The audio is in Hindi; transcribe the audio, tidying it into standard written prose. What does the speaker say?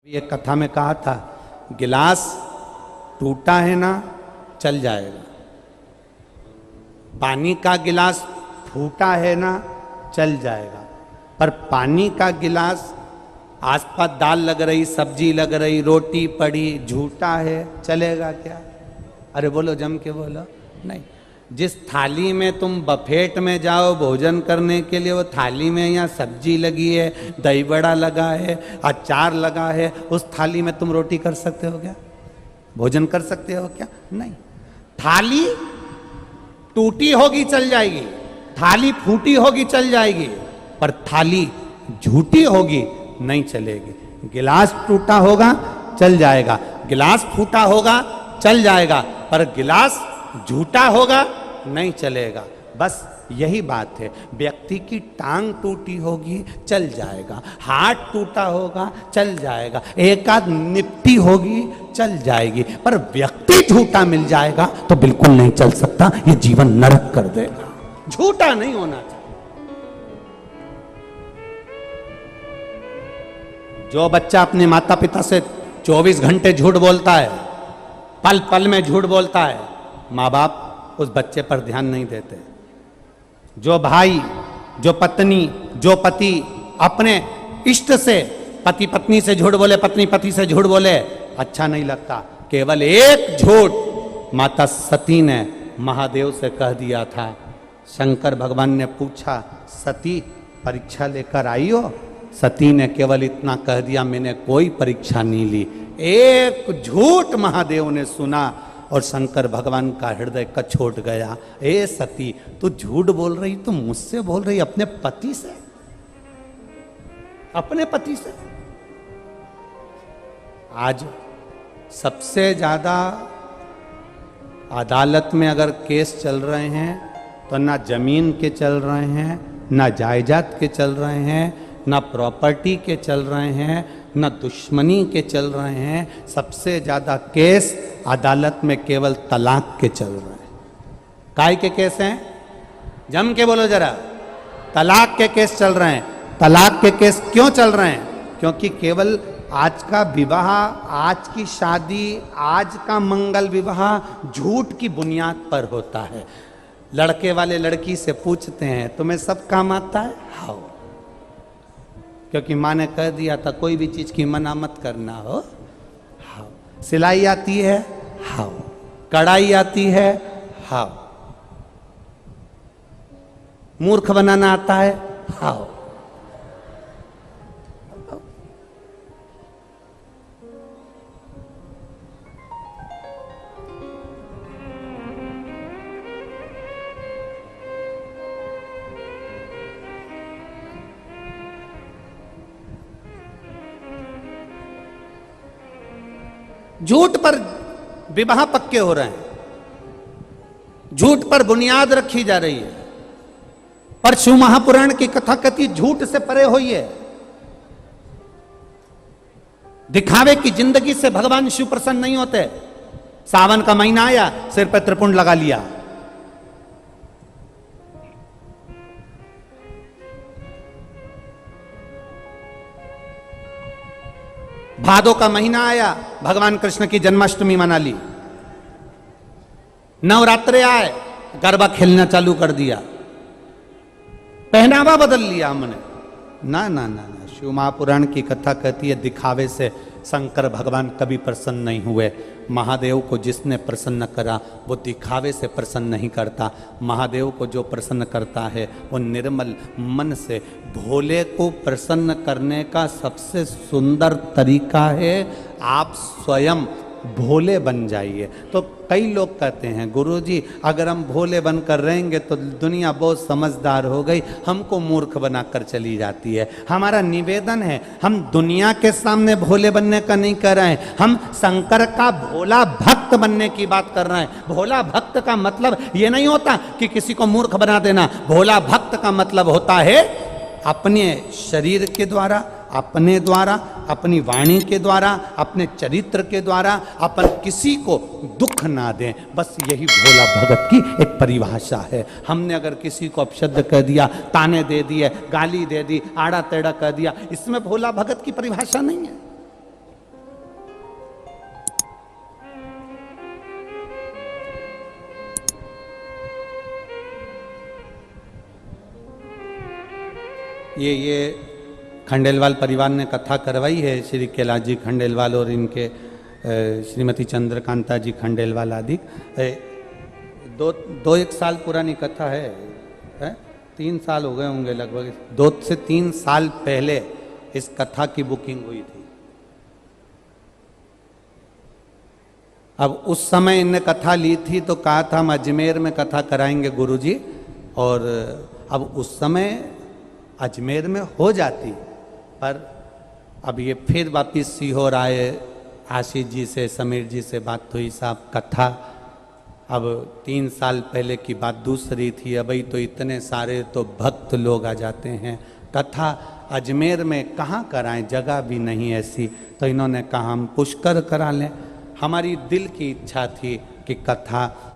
एक कथा में कहा था, गिलास टूटा है ना चल जाएगा, पानी का गिलास फूटा है ना चल जाएगा, पर पानी का गिलास आसपास दाल लग रही, सब्जी लग रही, रोटी पड़ी, झूठा है, चलेगा क्या? अरे बोलो, जम के बोलो। नहीं। जिस थाली में तुम बफेट में जाओ भोजन करने के लिए, वो थाली में यहाँ सब्जी लगी है, दही बड़ा लगा है, अचार लगा है, उस थाली में तुम रोटी कर सकते हो क्या? भोजन कर सकते हो क्या? नहीं। थाली टूटी होगी चल जाएगी, थाली फूटी होगी चल जाएगी, पर थाली झूठी होगी नहीं चलेगी। गिलास टूटा होगा चल जाएगा, गिलास फूटा होगा चल जाएगा, पर गिलास झूठा होगा नहीं चलेगा। बस यही बात है। व्यक्ति की टांग टूटी होगी चल जाएगा, हाथ टूटा होगा चल जाएगा, एक आध निपटी होगी चल जाएगी, पर व्यक्ति झूठा मिल जाएगा तो बिल्कुल नहीं चल सकता, ये जीवन नरक कर देगा। झूठा नहीं होना चाहिए। जो बच्चा अपने माता पिता से 24 घंटे झूठ बोलता है, पल पल में झूठ बोलता है, माँ बाप उस बच्चे पर ध्यान नहीं देते। जो भाई, जो पत्नी, जो पति अपने इष्ट से, पति पत्नी से झूठ बोले, पत्नी पति से झूठ बोले, अच्छा नहीं लगता। केवल एक झूठ माता सती ने महादेव से कह दिया था। शंकर भगवान ने पूछा, सती परीक्षा लेकर आई हो? सती ने केवल इतना कह दिया, मैंने कोई परीक्षा नहीं ली। एक झूठ महादेव ने सुना और शंकर भगवान का हृदय कछोट गया। ए सती, तू झूठ बोल रही, तू मुझसे बोल रही, अपने पति से? अपने पति से? आज सबसे ज्यादा अदालत में अगर केस चल रहे हैं तो ना जमीन के चल रहे हैं, ना जायदाद के चल रहे हैं, ना प्रॉपर्टी के चल रहे हैं, ना दुश्मनी के चल रहे हैं। सबसे ज्यादा केस अदालत में केवल तलाक के चल रहे हैं। काय के केस हैं? जम के बोलो जरा। तलाक के केस चल रहे हैं। तलाक के केस क्यों चल रहे हैं? क्योंकि केवल आज का विवाह, आज की शादी, आज का मंगल विवाह झूठ की बुनियाद पर होता है। लड़के वाले लड़की से पूछते हैं, तुम्हें सब काम आता है? हाँ। क्योंकि माँ ने कह दिया था कोई भी चीज की मना मत करना हो। हाँ। सिलाई आती है? हाँ। कढ़ाई आती है? हाँ। मूर्ख बनाना आता है? हाँ। झूठ पर विवाह पक्के हो रहे हैं, झूठ पर बुनियाद रखी जा रही है। पर शिव महापुराण की कथा कहती झूठ से परे होई है। दिखावे की जिंदगी से भगवान शिव प्रसन्न नहीं होते। सावन का महीना आया, सिर पर त्रिपुंड लगा लिया, भादों का महीना आया, भगवान कृष्ण की जन्माष्टमी मना ली। नवरात्रे आए, गरबा खेलना चालू कर दिया, पहनावा बदल लिया हमने। ना ना ना ना, शिव महापुराण की कथा कहती है दिखावे से शंकर भगवान कभी प्रसन्न नहीं हुए। महादेव को जिसने प्रसन्न करा वो दिखावे से प्रसन्न नहीं करता। महादेव को जो प्रसन्न करता है वो निर्मल मन से। भोले को प्रसन्न करने का सबसे सुंदर तरीका है आप स्वयं भोले बन जाइए। तो कई लोग कहते हैं गुरुजी अगर हम भोले बनकर रहेंगे तो दुनिया बहुत समझदार हो गई, हमको मूर्ख बनाकर चली जाती है। हमारा निवेदन है, हम दुनिया के सामने भोले बनने का नहीं कर रहे हैं, हम शंकर का भोला भक्त बनने की बात कर रहे हैं। भोला भक्त का मतलब ये नहीं होता कि किसी को मूर्ख बना देना। भोला भक्त का मतलब होता है अपने शरीर के द्वारा, अपने द्वारा, अपनी वाणी के द्वारा, अपने चरित्र के द्वारा अपन किसी को दुख ना दें। बस यही भोला भगत की एक परिभाषा है। हमने अगर किसी को अपशब्द कह दिया, ताने दे दिए, गाली दे दी, आड़ा टेढ़ा कह दिया, इसमें भोला भगत की परिभाषा नहीं है। ये खंडेलवाल परिवार ने कथा करवाई है, श्री कैलाश जी खंडेलवाल और इनके श्रीमती चंद्रकांता जी खंडेलवाल आदि। दो एक साल पुरानी कथा है? 3 साल हो गए होंगे लगभग। 2 से 3 साल पहले इस कथा की बुकिंग हुई थी। अब उस समय इनने कथा ली थी तो कहा था हम अजमेर में कथा कराएंगे गुरुजी, और अब उस समय अजमेर में हो जाती, पर अब ये फिर वापिस सीहोर आए, आशीष जी से समीर जी से बात हुई, साहब कथा अब 3 साल पहले की बात दूसरी थी, अभी तो इतने सारे तो भक्त लोग आ जाते हैं, कथा अजमेर में कहाँ कराएं, जगह भी नहीं ऐसी। तो इन्होंने कहा हम पुष्कर करा लें। हमारी दिल की इच्छा थी कि कथा